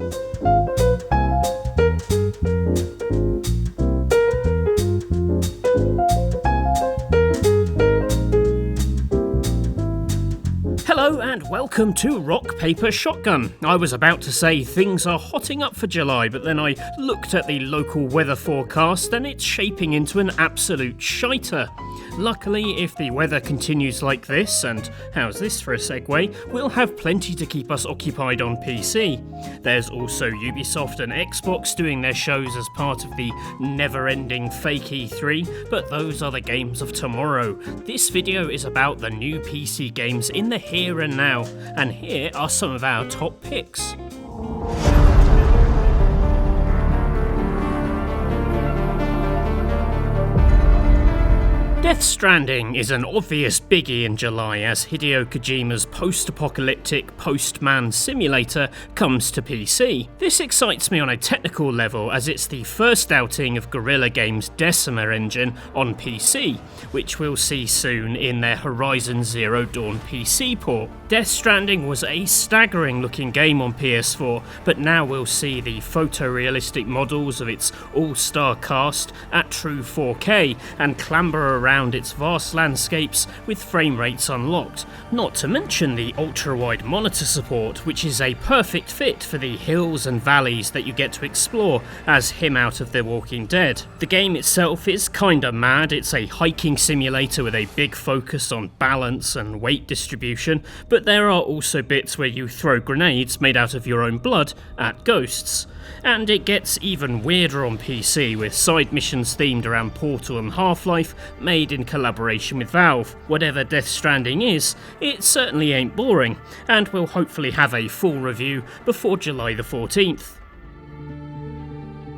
Hello and welcome to Rock, Paper, Shotgun. I was about to say things are hotting up for July, but then I looked at the local weather forecast and it's shaping into an absolute shiter. Luckily, if the weather continues like this, and how's this for a segue, we'll have plenty to keep us occupied on PC. There's also Ubisoft and Xbox doing their shows as part of the never-ending fake E3, but those are the games of tomorrow. This video is about the new PC games in the here and now, and here are some of our top picks. Death Stranding is an obvious biggie in July as Hideo Kojima's post-apocalyptic Postman simulator comes to PC. This excites me on a technical level as it's the first outing of Guerrilla Games' Decima engine on PC, which we'll see soon in their Horizon Zero Dawn PC port. Death Stranding was a staggering looking game on PS4, but now we'll see the photorealistic models of its all-star cast at true 4K and clamber around its vast landscapes with frame rates unlocked, not to mention the ultra-wide monitor support, which is a perfect fit for the hills and valleys that you get to explore as him out of The Walking Dead. The game itself is kinda mad. It's a hiking simulator with a big focus on balance and weight distribution, but there are also bits where you throw grenades made out of your own blood at ghosts. And it gets even weirder on PC, with side missions themed around Portal and Half-Life made in collaboration with Valve. Whatever Death Stranding is, it certainly ain't boring, and we'll hopefully have a full review before July the 14th.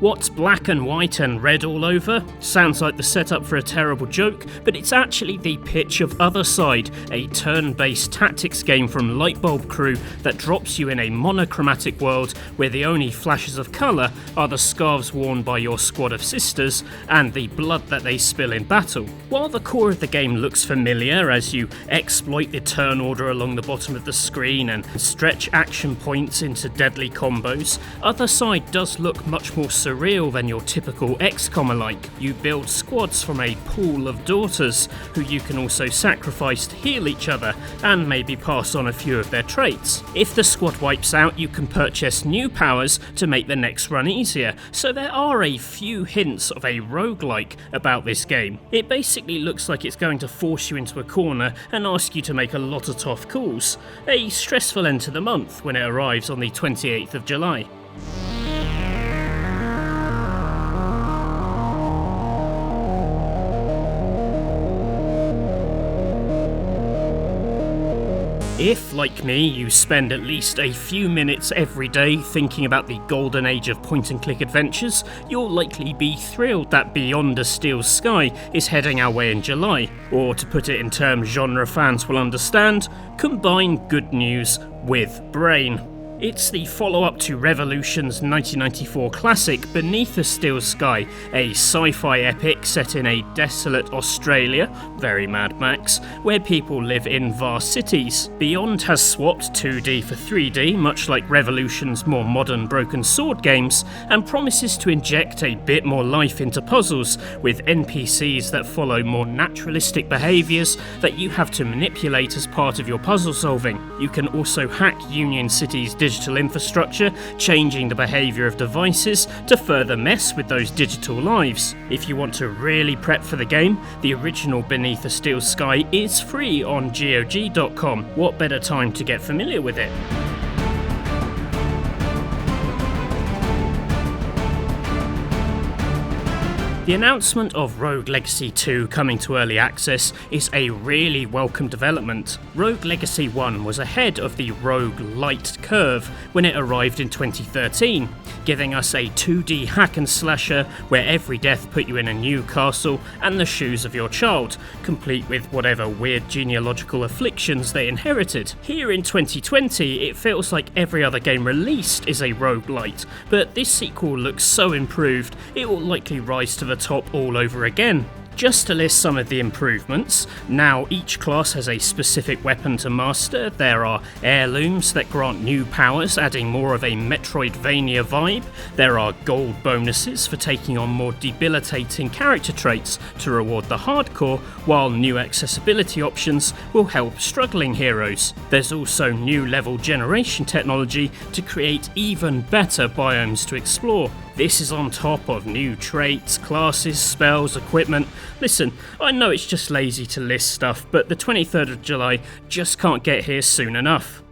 What's black and white and red all over? Sounds like the setup for a terrible joke, but it's actually the pitch of Othercide, a turn-based tactics game from Lightbulb Crew that drops you in a monochromatic world where the only flashes of colour are the scarves worn by your squad of sisters and the blood that they spill in battle. While the core of the game looks familiar as you exploit the turn order along the bottom of the screen and stretch action points into deadly combos, Othercide does look much more surreal than your typical XCOM-alike. You build squads from a pool of daughters, who you can also sacrifice to heal each other and maybe pass on a few of their traits. If the squad wipes out, you can purchase new powers to make the next run easier, so there are a few hints of a roguelike about this game. It basically looks like it's going to force you into a corner and ask you to make a lot of tough calls. A stressful end to the month when it arrives on the 28th of July. If, like me, you spend at least a few minutes every day thinking about the golden age of point-and-click adventures, you'll likely be thrilled that Beyond a Steel Sky is heading our way in July. Or, to put it in terms genre fans will understand, combine good news with brain. It's the follow-up to Revolution's 1994 classic Beneath a Steel Sky, a sci-fi epic set in a desolate Australia, very Mad Max, where people live in vast cities. Beyond has swapped 2D for 3D, much like Revolution's more modern Broken Sword games, and promises to inject a bit more life into puzzles, with NPCs that follow more naturalistic behaviours that you have to manipulate as part of your puzzle solving. You can also hack Union City's digital infrastructure, changing the behaviour of devices to further mess with those digital lives. If you want to really prep for the game, the original Beneath a Steel Sky is free on GOG.com. What better time to get familiar with it? The announcement of Rogue Legacy 2 coming to early access is a really welcome development. Rogue Legacy 1 was ahead of the Rogue Light curve when it arrived in 2013, giving us a 2D hack and slasher where every death put you in a new castle and the shoes of your child, complete with whatever weird genealogical afflictions they inherited. Here in 2020, it feels like every other game released is a roguelite, but this sequel looks so improved it will likely rise to the top all over again. Just to list some of the improvements, now each class has a specific weapon to master. There are heirlooms that grant new powers, adding more of a Metroidvania vibe. There are gold bonuses for taking on more debilitating character traits to reward the hardcore, while new accessibility options will help struggling heroes. There's also new level generation technology to create even better biomes to explore. This is on top of new traits, classes, spells, equipment. Listen, I know it's just lazy to list stuff, but the 23rd of July just can't get here soon enough.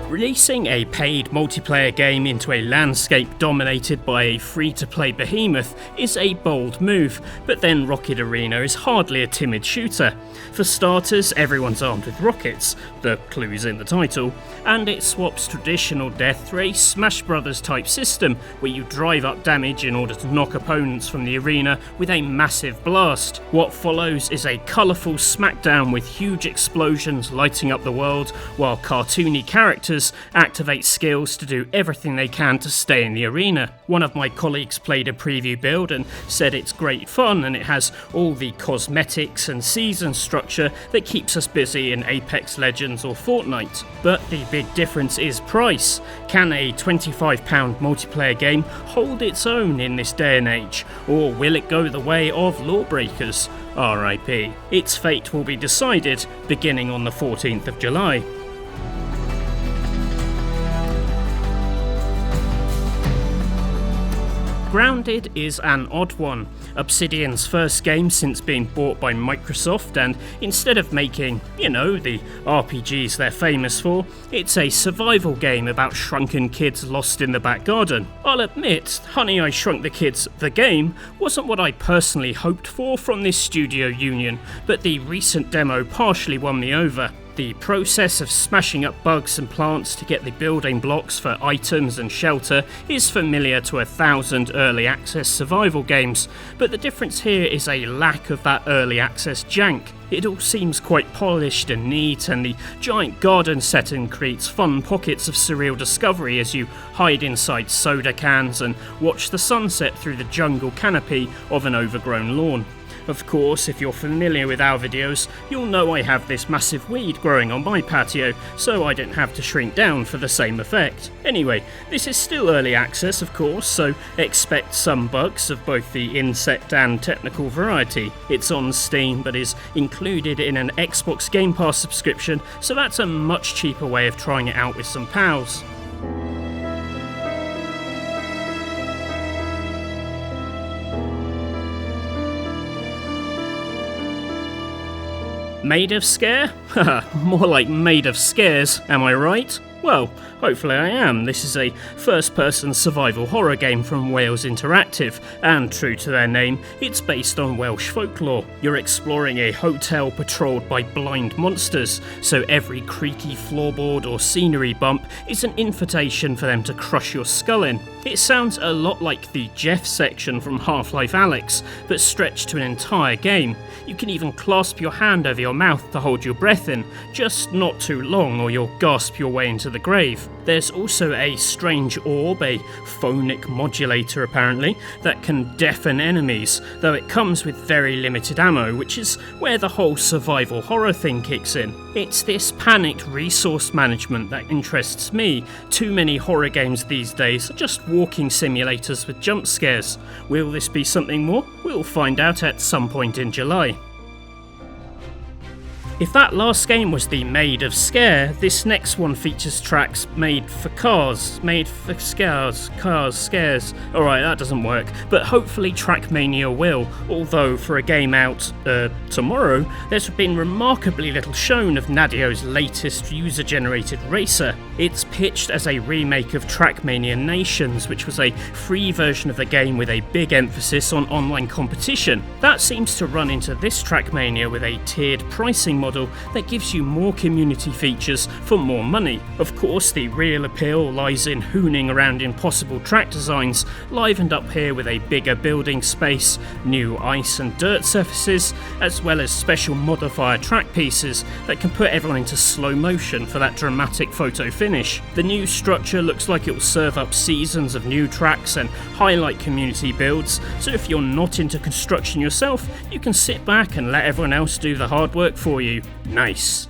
Releasing a paid multiplayer game into a landscape dominated by a free-to-play behemoth is a bold move, but then Rocket Arena is hardly a timid shooter. For starters, everyone's armed with rockets, the clue's in the title, and it swaps traditional death for a Smash Brothers type system where you drive up damage in order to knock opponents from the arena with a massive blast. What follows is a colourful smackdown with huge explosions lighting up the world, while cartoony characters activate skills to do everything they can to stay in the arena. One of my colleagues played a preview build and said it's great fun and it has all the cosmetics and season structure that keeps us busy in Apex Legends or Fortnite. But the big difference is price. Can a £25 multiplayer game hold its own in this day and age, or will it go the way of Lawbreakers? RIP. Its fate will be decided beginning on the 14th of July. Grounded is an odd one. Obsidian's first game since being bought by Microsoft, and instead of making, the RPGs they're famous for, it's a survival game about shrunken kids lost in the back garden. I'll admit, Honey, I Shrunk the Kids, the game, wasn't what I personally hoped for from this studio union, but the recent demo partially won me over. The process of smashing up bugs and plants to get the building blocks for items and shelter is familiar to 1,000 early access survival games, but the difference here is a lack of that early access jank. It all seems quite polished and neat, and the giant garden setting creates fun pockets of surreal discovery as you hide inside soda cans and watch the sunset through the jungle canopy of an overgrown lawn. Of course, if you're familiar with our videos, you'll know I have this massive weed growing on my patio, so I don't have to shrink down for the same effect. Anyway, this is still early access, of course, so expect some bugs of both the insect and technical variety. It's on Steam, but is included in an Xbox Game Pass subscription, so that's a much cheaper way of trying it out with some pals. Maid of Sker? Haha, more like Maid of Scares, am I right? Well, hopefully I am. This is a first-person survival horror game from Wales Interactive, and true to their name, it's based on Welsh folklore. You're exploring a hotel patrolled by blind monsters, so every creaky floorboard or scenery bump is an invitation for them to crush your skull in. It sounds a lot like the Jeff section from Half-Life Alyx, but stretched to an entire game. You can even clasp your hand over your mouth to hold your breath in, just not too long or you'll gasp your way into the grave. There's also a strange orb, a phonic modulator apparently, that can deafen enemies, though it comes with very limited ammo, which is where the whole survival horror thing kicks in. It's this panicked resource management that interests me. Too many horror games these days are just walking simulators with jump scares. Will this be something more? We'll find out at some point in July. If that last game was the Maid of Sker, this next one features tracks made for cars. Made for scares. Cars, scares. Alright, that doesn't work. But hopefully Trackmania will, although for a game out tomorrow, there's been remarkably little shown of Nadio's latest user-generated racer. It's pitched as a remake of Trackmania Nations, which was a free version of the game with a big emphasis on online competition. That seems to run into this Trackmania with a tiered pricing model model that gives you more community features for more money. Of course, the real appeal lies in hooning around impossible track designs, livened up here with a bigger building space, new ice and dirt surfaces, as well as special modifier track pieces that can put everyone into slow motion for that dramatic photo finish. The new structure looks like it will serve up seasons of new tracks and highlight community builds, so if you're not into construction yourself, you can sit back and let everyone else do the hard work for you. Nice.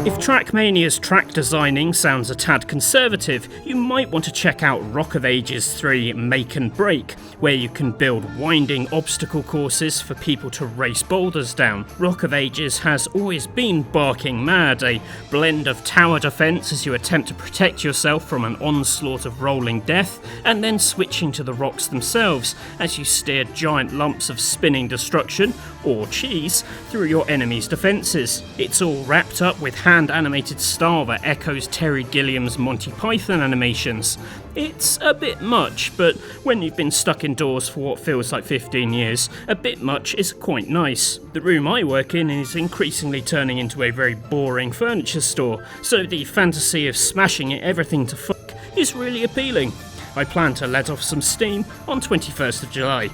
If Trackmania's track designing sounds a tad conservative, you might want to check out Rock of Ages 3 Make and Break, where you can build winding obstacle courses for people to race boulders down. Rock of Ages has always been barking mad, a blend of tower defense as you attempt to protect yourself from an onslaught of rolling death, and then switching to the rocks themselves as you steer giant lumps of spinning destruction, or cheese, through your enemy's defences. It's all wrapped up with hand-animated style that echoes Terry Gilliam's Monty Python animations. It's a bit much, but when you've been stuck indoors for what feels like 15 years, a bit much is quite nice. The room I work in is increasingly turning into a very boring furniture store, so the fantasy of smashing everything to fuck is really appealing. I plan to let off some steam on 21st of July.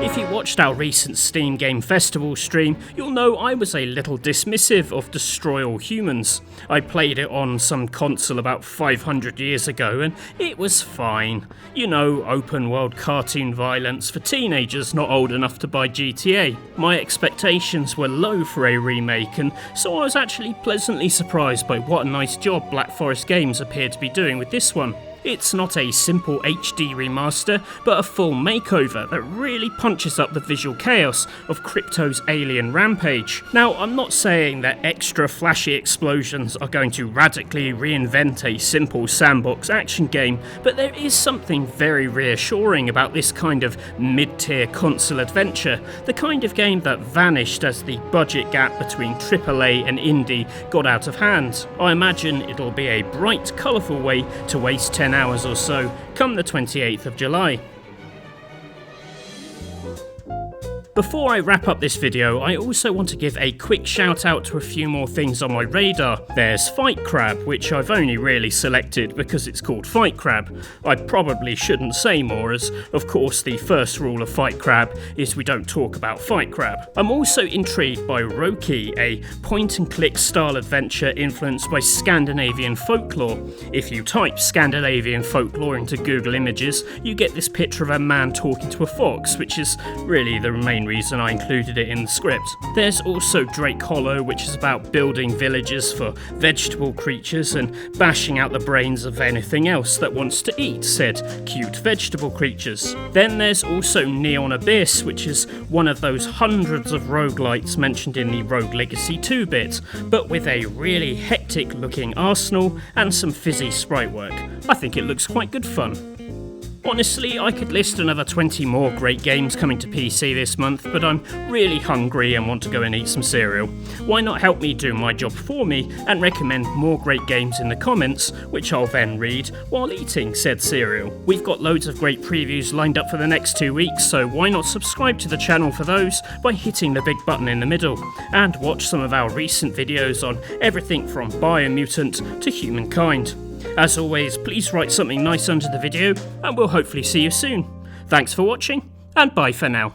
If you watched our recent Steam Game Festival stream, you'll know I was a little dismissive of Destroy All Humans. I played it on some console about 500 years ago and it was fine. You know, open world cartoon violence for teenagers not old enough to buy GTA. My expectations were low for a remake, and so I was actually pleasantly surprised by what a nice job Black Forest Games appeared to be doing with this one. It's not a simple HD remaster, but a full makeover that really punches up the visual chaos of Crypto's alien rampage. Now, I'm not saying that extra flashy explosions are going to radically reinvent a simple sandbox action game, but there is something very reassuring about this kind of mid-tier console adventure, the kind of game that vanished as the budget gap between AAA and indie got out of hand. I imagine it'll be a bright, colourful way to waste 10 hours or so come the 28th of July. Before I wrap up this video, I also want to give a quick shout out to a few more things on my radar. There's Fight Crab, which I've only really selected because it's called Fight Crab. I probably shouldn't say more, as of course the first rule of Fight Crab is we don't talk about Fight Crab. I'm also intrigued by Roki, a point and click style adventure influenced by Scandinavian folklore. If you type Scandinavian folklore into Google Images, you get this picture of a man talking to a fox, which is really the main reason I included it in the script. There's also Drake Hollow, which is about building villages for vegetable creatures and bashing out the brains of anything else that wants to eat said cute vegetable creatures. Then there's also Neon Abyss, which is one of those hundreds of roguelites mentioned in the Rogue Legacy 2 bit, but with a really hectic looking arsenal and some fizzy sprite work. I think it looks quite good fun. Honestly, I could list another 20 more great games coming to PC this month, but I'm really hungry and want to go and eat some cereal. Why not help me do my job for me and recommend more great games in the comments, which I'll then read while eating said cereal. We've got loads of great previews lined up for the next 2 weeks, so why not subscribe to the channel for those by hitting the big button in the middle, and watch some of our recent videos on everything from Biomutant to Humankind. As always, please write something nice under the video, and we'll hopefully see you soon. Thanks for watching, and bye for now.